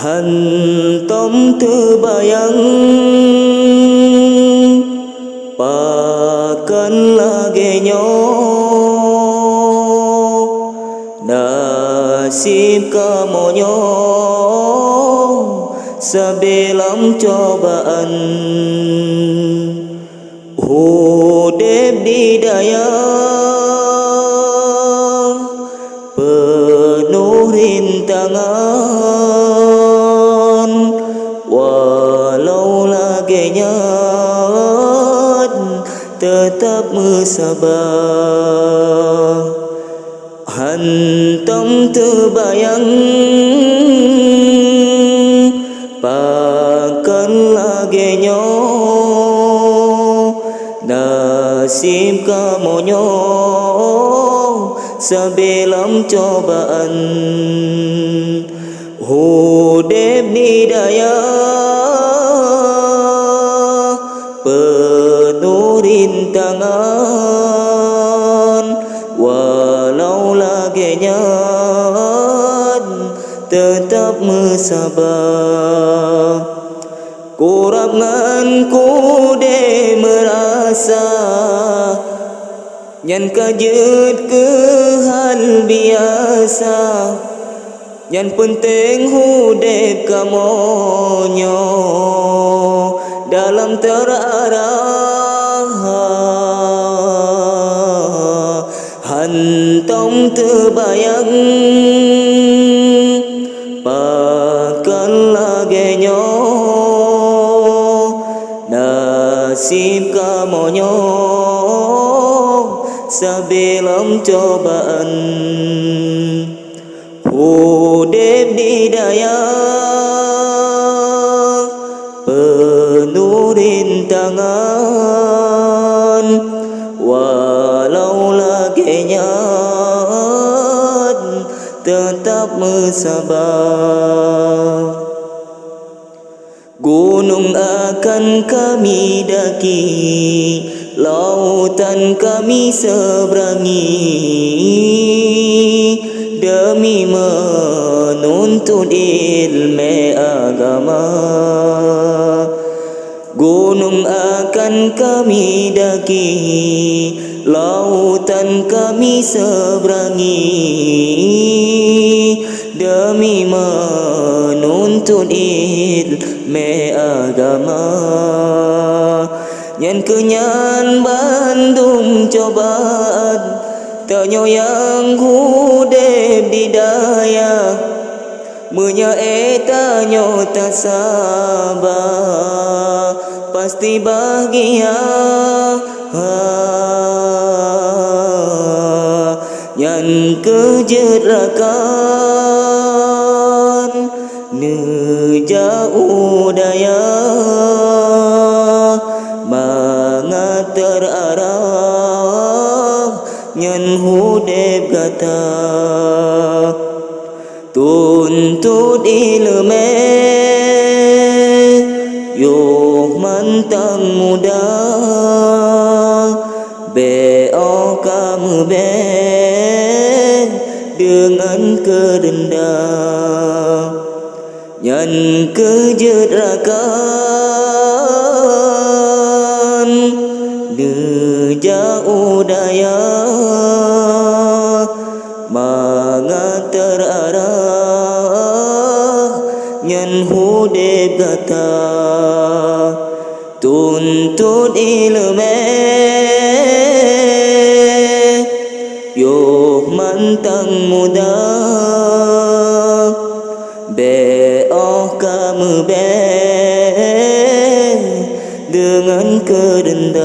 Hantom terbayang pakan lagenya nasib kamonyo sebelum cobaan hudep di daya penuh rintangan walau lagenya tetap bersabar. Hantam terbayang pakan lagenya nasib kamonyo sebelum cobaan hudep di daya penuh rintangan walau lagenya tetap bersabar. Kurap ngan kude merasa nyan kajet ke hal biasa yang penting hudep kamonyo dalam terarah. Hantam terbayang pakan lagenya nasib kamonyo sebelum cobaan hudep di daya penuh rintangan walau lagenya tetap bersabar. Gunung akan kami daki, lautan kami seberangi demi menuntut ilmu agama. Gunung akan kami daki, lautan kami seberangi demi menuntut ilmu agama. Nyan kenyan Bandung cobaan tanyoyang hudep di daya munya etanyo tak sabar pasti bahagia. Nyan kejerakan nejauh daya mangat terarah nyan hudep kata tuntut ilmu yuh mantang muda beo kamu be dengan kerendah nyan kejerakan nejauh daya mangat terarah nyan hudep kata tuntut ilmu yuh mantang muda beoh kamu be dengan kerendah